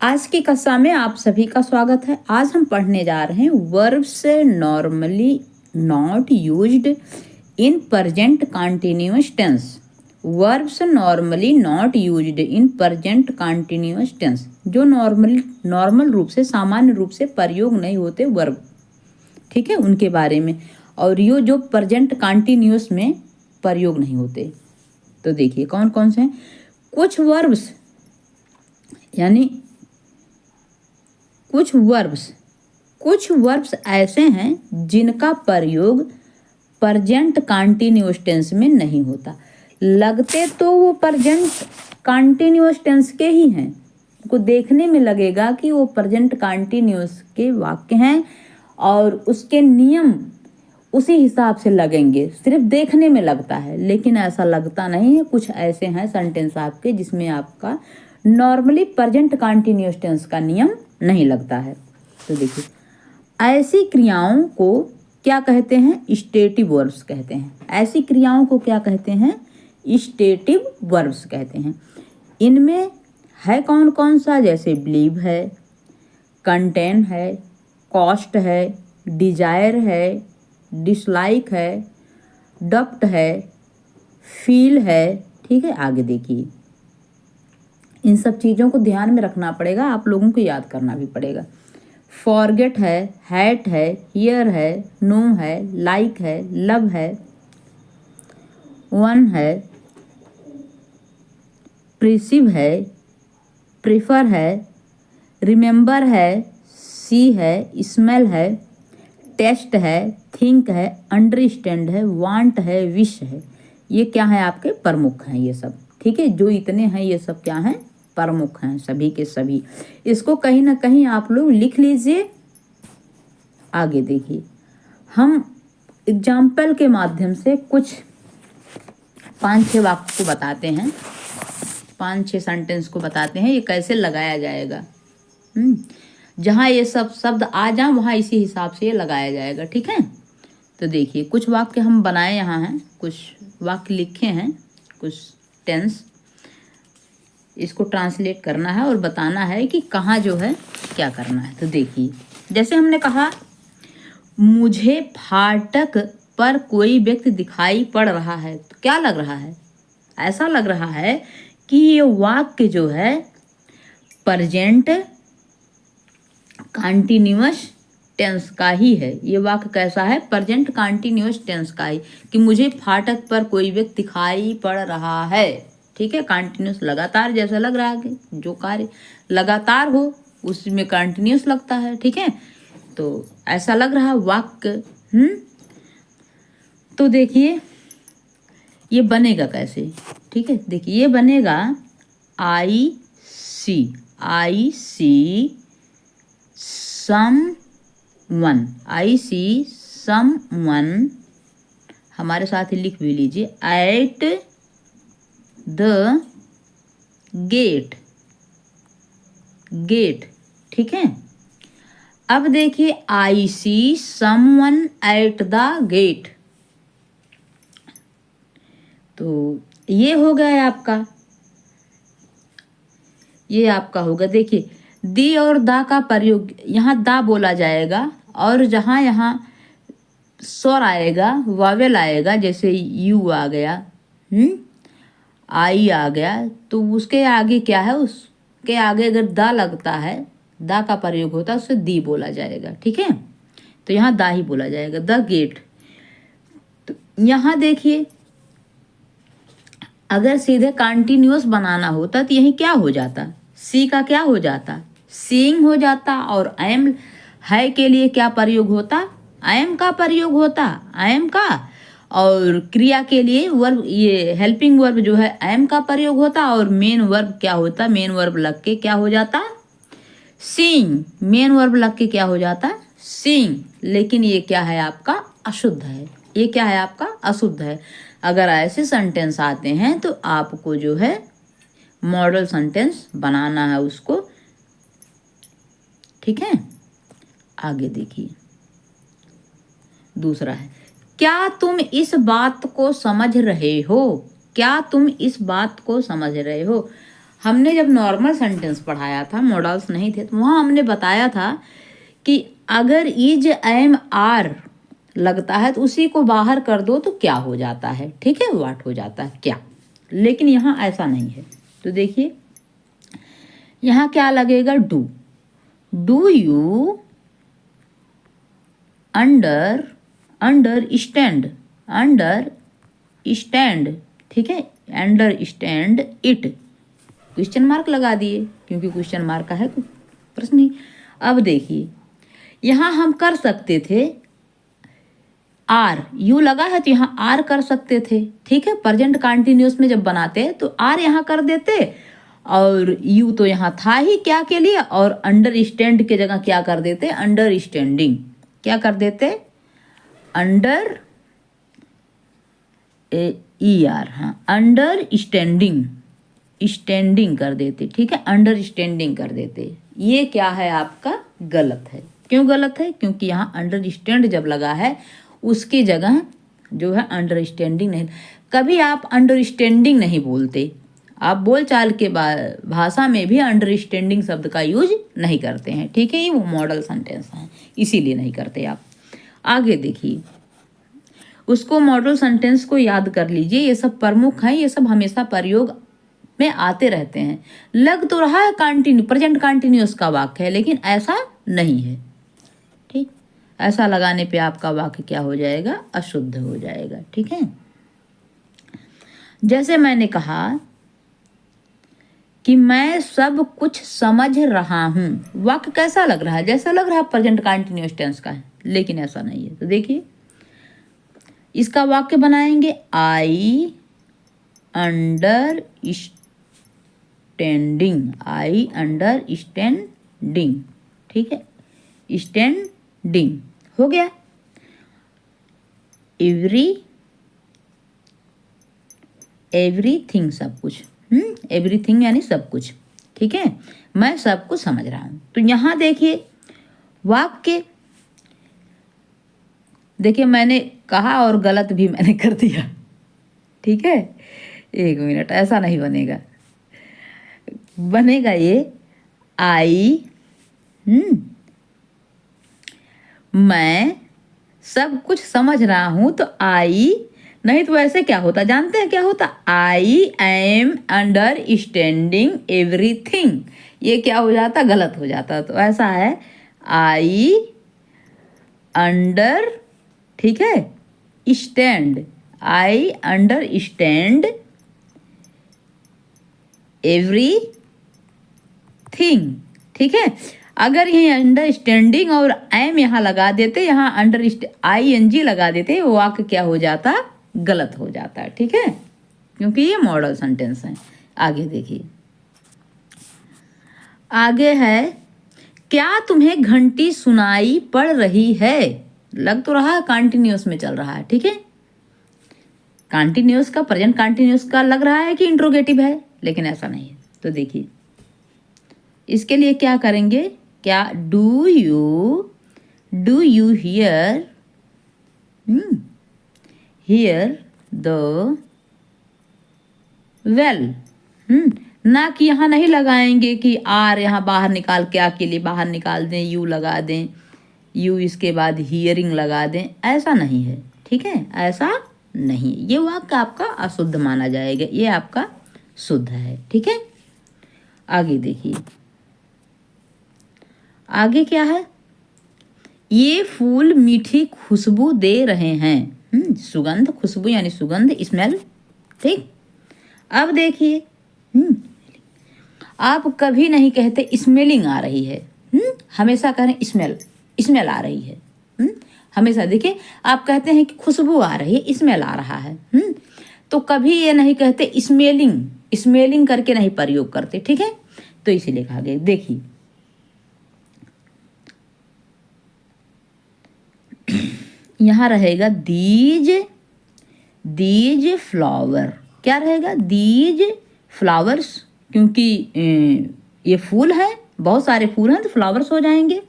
आज की कक्षा में आप सभी का स्वागत है। आज हम पढ़ने जा रहे हैं verbs normally not used in present continuous tense. Verbs normally not used in present continuous tense, जो नॉर्मल रूप से सामान्य रूप से प्रयोग नहीं होते वर्ब, ठीक है, उनके बारे में। और ये जो प्रेजेंट कंटिन्यूअस में प्रयोग नहीं होते, तो देखिए कौन कौन से हैं। कुछ वर्ब्स यानी कुछ वर्ब्स ऐसे हैं जिनका प्रयोग प्रेजेंट कंटिन्यूअस टेंस में नहीं होता। लगते तो वो प्रेजेंट कंटिन्यूअस टेंस के ही हैं, को देखने में लगेगा कि वो प्रेजेंट कंटिन्यूअस के वाक्य हैं और उसके नियम उसी हिसाब से लगेंगे, सिर्फ देखने में लगता है, लेकिन ऐसा लगता नहीं है। कुछ ऐसे हैं सेंटेंस आपके जिसमें आपका नॉर्मली प्रेजेंट कंटिन्यूअस टेंस का नियम नहीं लगता है। तो देखिए, ऐसी क्रियाओं को क्या कहते हैं? स्टेटिव वर्ब्स कहते हैं। ऐसी क्रियाओं को क्या कहते हैं? स्टेटिव वर्ब्स कहते हैं। इनमें है कौन कौन सा? जैसे बिलीव है, कंटेन है, कॉस्ट है, डिजायर है, डिसलाइक है, डप्ट है, फील है, ठीक है। आगे देखिए, इन सब चीज़ों को ध्यान में रखना पड़ेगा, आप लोगों को याद करना भी पड़ेगा। फॉरगेट है, हैट है, हियर है, नो है, लाइक है, लव है, वन है, प्रिसिव है, प्रिफर है, रिमेंबर है, सी है, स्मेल है, टेस्ट है, थिंक है, अंडरस्टैंड है, वांट है, विश है। ये क्या है? आपके प्रमुख हैं ये सब, ठीक है। जो इतने हैं ये सब क्या हैं? प्रमुख हैं सभी के सभी। इसको कहीं ना कहीं आप लोग लिख लीजिए। आगे देखिए, हम एग्जाम्पल के माध्यम से कुछ 5-6 वाक्य को बताते हैं, 5-6 सेंटेंस को बताते हैं ये कैसे लगाया जाएगा। जहाँ ये सब शब्द आ जाए वहाँ इसी हिसाब से ये लगाया जाएगा, ठीक है। तो देखिए, कुछ वाक्य हम बनाए यहाँ हैं, कुछ वाक्य लिखे हैं, कुछ टेंस, इसको ट्रांसलेट करना है और बताना है कि कहाँ जो है क्या करना है। तो देखिए, जैसे हमने कहा, मुझे फाटक पर कोई व्यक्ति दिखाई पड़ रहा है, तो क्या लग रहा है? ऐसा लग रहा है कि ये वाक्य जो है प्रेजेंट कंटिन्यूअस टेंस का ही है। ये वाक्य कैसा है? प्रेजेंट कंटिन्यूअस टेंस का ही, कि मुझे फाटक पर कोई व्यक्ति दिखाई पड़ रहा है, ठीक है। कंटिन्यूअस लगातार जैसा लग रहा है कि जो कार्य लगातार हो उसमें कंटिन्यूअस लगता है, ठीक है। तो ऐसा लग रहा वाक्य। तो देखिए ये बनेगा कैसे, ठीक है। देखिए ये बनेगा आई सी समवन, आई सी समवन, हमारे साथ ही लिख भी लीजिए, एट द गेट, ठीक है। अब देखिए, I see someone at the gate, तो ये हो गया आपका, ये आपका होगा। देखिए, दी और दा का प्रयोग, यहाँ दा बोला जाएगा और जहाँ यहाँ स्वर आएगा, वावेल आएगा, जैसे यू आ गया, आई आ गया, तो उसके आगे क्या है? उसके आगे अगर दा लगता है, दा का प्रयोग होता है, उससे दी बोला जाएगा, ठीक है। तो यहाँ दा ही बोला जाएगा, द गेट। तो यहाँ देखिए, अगर सीधे कंटिन्यूअस बनाना होता तो यही क्या हो जाता? सी का क्या हो जाता? सीइंग हो जाता। और एम है के लिए क्या प्रयोग होता? एम का प्रयोग होता, एम का। और क्रिया के लिए वर्ब, ये हेल्पिंग वर्ब जो है एम का प्रयोग होता। और मेन वर्ब क्या होता? मेन वर्ब लग के क्या हो जाता? सीइंग। मेन वर्ब लग के क्या हो जाता? सीइंग। लेकिन ये क्या है आपका? अशुद्ध है। ये क्या है आपका? अशुद्ध है। अगर ऐसे सेंटेंस आते हैं तो आपको जो है मॉडल सेंटेंस बनाना है उसको, ठीक है। आगे देखिए, दूसरा है, क्या तुम इस बात को समझ रहे हो? क्या तुम इस बात को समझ रहे हो? हमने जब नॉर्मल सेंटेंस पढ़ाया था, मॉडल्स नहीं थे, तो वहाँ हमने बताया था कि अगर इज एम आर लगता है तो उसी को बाहर कर दो तो क्या हो जाता है, ठीक है, व्हाट हो जाता है, क्या। लेकिन यहाँ ऐसा नहीं है। तो देखिए यहाँ क्या लगेगा, do. Do you understand, understand, ठीक है, अंडरस्टैंड इट, क्वेश्चन मार्क लगा दिए क्योंकि क्वेश्चन मार्क का है प्रश्न ही। अब देखिए यहाँ हम कर सकते थे आर, यू लगा है तो यहाँ आर कर सकते थे, ठीक है, प्रेजेंट कंटिन्यूअस में जब बनाते तो आर यहाँ कर देते और यू तो यहाँ था ही क्या के लिए, और अंडरस्टैंड के जगह क्या कर देते, अंडरस्टैंडिंग, क्या कर देते, अंडर ई आर, हाँ, अंडरस्टैंडिंग, स्टैंडिंग कर देते, ठीक है, अंडरस्टैंडिंग कर देते। ये क्या है आपका, गलत है। क्यों गलत है, क्योंकि यहाँ अंडरस्टैंड जब लगा है उसकी जगह जो है अंडरस्टैंडिंग नहीं। कभी आप अंडरस्टैंडिंग नहीं बोलते, आप बोलचाल के भाषा में भी अंडरस्टैंडिंग शब्द का यूज नहीं करते हैं, ठीक है, ये वो मॉडल सेंटेंस है इसीलिए नहीं करते आप। आगे देखिए, उसको मॉडल सेंटेंस को याद कर लीजिए, ये सब प्रमुख हैं, ये सब हमेशा प्रयोग में आते रहते हैं। लग तो रहा है कंटिन्यू, प्रेजेंट कंटिन्यूअस का वाक्य है, लेकिन ऐसा नहीं है, ठीक, ऐसा लगाने पे आपका वाक्य क्या हो जाएगा, अशुद्ध हो जाएगा, ठीक है। जैसे मैंने कहा कि मैं सब कुछ समझ रहा हूं, वाक्य कैसा लग रहा है, जैसा लग रहा है प्रेजेंट कंटिन्यूअस टेंस का है, लेकिन ऐसा नहीं है। तो देखिए इसका वाक्य बनाएंगे, आई अंडरस्टैंडिंग, आई अंडरस्टैंडिंग, ठीक है, स्टैंडिंग हो गया। एवरीथिंग सब कुछ, एवरीथिंग यानी सब कुछ, ठीक है, मैं सब कुछ समझ रहा हूं। तो यहां देखिए वाक्य, देखिए मैंने कहा और गलत भी मैंने कर दिया, ठीक है, एक मिनट, ऐसा नहीं बनेगा, बनेगा ये आई मैं सब कुछ समझ रहा हूं, तो आई, नहीं तो ऐसे क्या होता, जानते हैं क्या होता, आई एम अंडरस्टैंडिंग एवरीथिंग, ये क्या हो जाता, गलत हो जाता। तो ऐसा है आई अंडर, ठीक है, स्टैंड, आई अंडरस्टैंड एवरीथिंग, ठीक है। अगर ये अंडरस्टैंडिंग और एम यहाँ लगा देते, यहाँ ING लगा देते, वो वाक्य क्या हो जाता, गलत हो जाता है, ठीक है, क्योंकि ये मॉडल सेंटेंस है। आगे देखिए, आगे है, क्या तुम्हें घंटी सुनाई पड़ रही है, लग तो रहा है कंटिन्यूअस में चल रहा है, ठीक है, कंटिन्यूअस का, प्रेजेंट कंटिन्यूअस का लग रहा है कि इंट्रोगेटिव है, लेकिन ऐसा नहीं है। तो देखिए इसके लिए क्या करेंगे, क्या, do you here the well, ना कि यहाँ नहीं लगाएंगे कि आर यहाँ बाहर निकाल, क्या के लिए बाहर निकाल दें, यू लगा दें, यू इसके बाद हियरिंग लगा दें, ऐसा नहीं है, ठीक है, ऐसा नहीं, ये वाक्य आपका अशुद्ध माना जाएगा, ये आपका शुद्ध है, ठीक है। आगे देखिए, आगे क्या है, ये फूल मीठी खुशबू दे रहे हैं, सुगंध, खुशबू यानी सुगंध, स्मेल, ठीक। अब देखिए आप कभी नहीं कहते स्मेलिंग आ रही है, हमेशा कह रहे हैं स्मेल आ रही है, हमेशा देखिए आप कहते हैं कि खुशबू आ रही है, स्मेल आ रहा है, तो कभी ये नहीं कहते स्मेलिंग करके नहीं प्रयोग करते, ठीक है। तो इसीलिए कहा गया, देखिए यहाँ रहेगा दीज फ्लावर, क्या रहेगा, दीज फ्लावर्स, क्योंकि ये फूल है, बहुत सारे फूल हैं तो फ्लावर्स हो जाएंगे,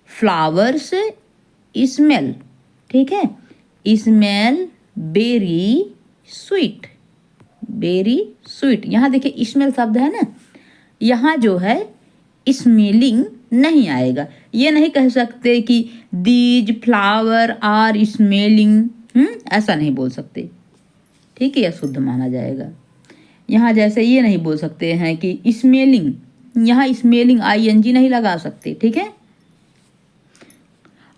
फ्लावर्स स्मेल, ठीक है, smell very sweet, very sweet. यहाँ देखिए स्मेल शब्द है ना, यहाँ जो है स्मेलिंग नहीं आएगा। ये नहीं कह सकते कि दीज फ्लावर आर स्मेलिंग, ऐसा नहीं बोल सकते, ठीक है, यह शुद्ध माना जाएगा। यहाँ जैसे ये नहीं बोल सकते हैं कि स्मेलिंग, यहाँ स्मेलिंग ING नहीं लगा सकते, ठीक है।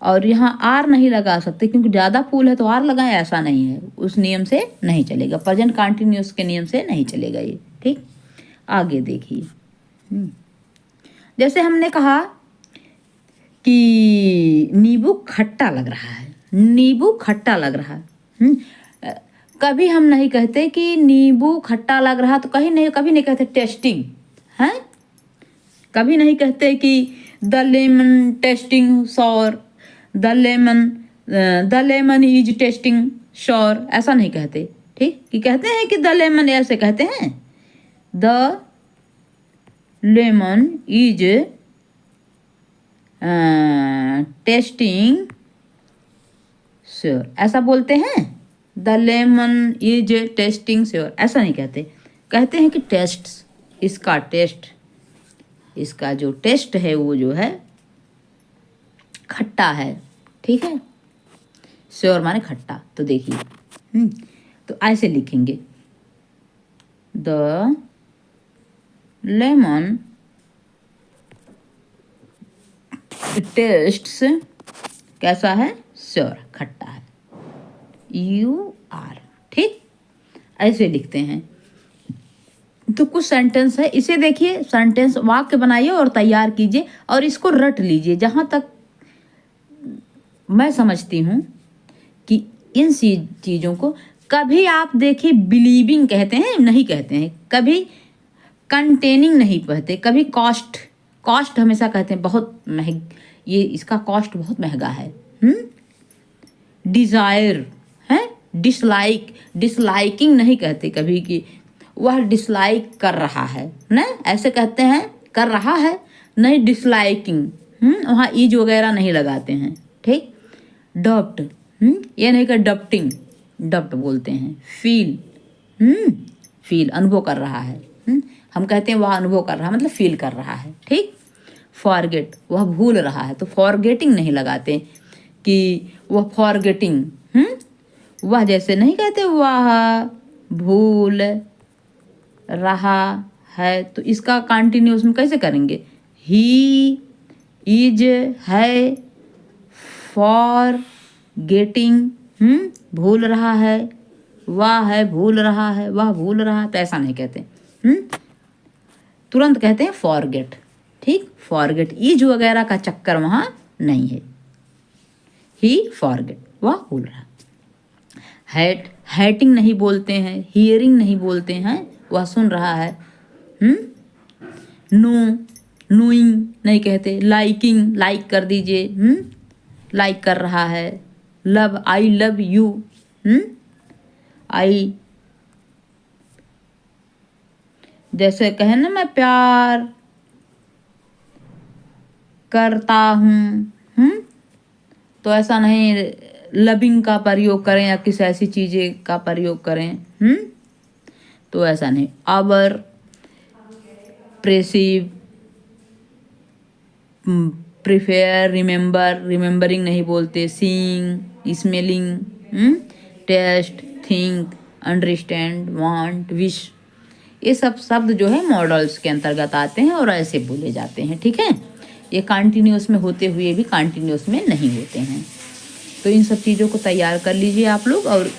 और यहाँ आर नहीं लगा सकते क्योंकि ज़्यादा फूल है तो आर लगाएं, ऐसा नहीं है, उस नियम से नहीं चलेगा, प्रेजेंट कंटिन्यूअस के नियम से नहीं चलेगा ये, ठीक। आगे देखिए, जैसे हमने कहा कि नींबू खट्टा लग रहा है, नींबू खट्टा लग रहा है। कभी हम नहीं कहते कि नींबू खट्टा लग रहा, तो कभी नहीं कहते टेस्टिंग है, कभी नहीं कहते कि the lemon tasting sour, the lemon is tasting sour, ऐसा नहीं कहते, ठीक। कि कहते हैं कि द लेमन, ऐसे कहते हैं the lemon is tasting sour, ऐसा बोलते हैं। The lemon is tasting sour ऐसा नहीं कहते, कहते हैं कि टेस्ट, इसका टेस्ट, इसका जो टेस्ट है वो जो है खट्टा है, ठीक है। श्योर माने खट्टा। तो देखिए, तो ऐसे लिखेंगे द लेमन टेस्ट्स, कैसा है, श्योर, खट्टा है, UR, ठीक, ऐसे लिखते हैं। तो कुछ सेंटेंस है, इसे देखिए, सेंटेंस वाक्य बनाइए और तैयार कीजिए और इसको रट लीजिए। जहाँ तक मैं समझती हूँ कि इन चीज़ों को कभी आप देखिए बिलीविंग कहते हैं, नहीं कहते हैं, कभी कंटेनिंग नहीं कहते, कभी कॉस्ट हमेशा कहते हैं बहुत महंग, ये इसका कॉस्ट बहुत महंगा है। डिज़ायर है, डिसलाइकिंग नहीं कहते कभी कि वह डिसलाइक कर रहा है ना, ऐसे कहते हैं कर रहा है, नहीं डिसलाइकिंग, वहाँ ईज वगैरह नहीं लगाते हैं, ठीक। डप्ट, ये नहीं कर डप्टिंग, डप्ट बोलते हैं। फील अनुभव कर रहा है, हम कहते हैं वह अनुभव कर रहा है, मतलब फील कर रहा है, ठीक। फॉरगेट, वह भूल रहा है, तो फॉरगेटिंग नहीं लगाते कि वह फॉरगेटिंग, वह जैसे नहीं कहते वह भूल रहा है, तो इसका कंटिन्यूस में कैसे करेंगे, ही इज है, फॉर गेटिंग, भूल रहा है, वह है भूल रहा है, वह भूल रहा है, तो ऐसा नहीं कहते, तुरंत कहते हैं फॉरगेट, ठीक। फॉरगेट इज वगैरह का चक्कर वहाँ नहीं है, ही फॉरगेट, वह भूल रहा। हैटिंग नहीं बोलते हैं, हियरिंग नहीं बोलते हैं, वह सुन रहा है। नोइंग नहीं कहते, लाइकिंग, लाइक कर दीजिए, लाइक कर रहा है। लव, आई लव यू, आई, जैसे कहे ना मैं प्यार करता हूँ, तो ऐसा नहीं लविंग का प्रयोग करें या किसी ऐसी चीज़ें का प्रयोग करें, तो ऐसा नहीं। आवर प्रेसिव, प्रिफेयर, रिमेंबरिंग नहीं बोलते। Seeing, smelling, taste, think, understand, want, wish, ये सब शब्द जो है मॉडल्स के अंतर्गत आते हैं और ऐसे बोले जाते हैं, ठीक है। ये कंटिन्यूअस में होते हुए भी कंटिन्यूअस में नहीं होते हैं। तो इन सब चीज़ों को तैयार कर लीजिए आप लोग, और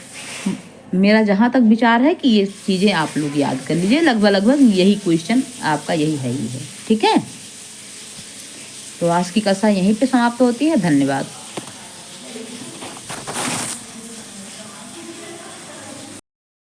मेरा जहाँ तक विचार है कि ये चीज़ें आप लोग याद कर लीजिए, लगभग यही क्वेश्चन आपका यही है ही है, ठीक है। तो आज की कक्षा यहीं पे समाप्त होती है। धन्यवाद।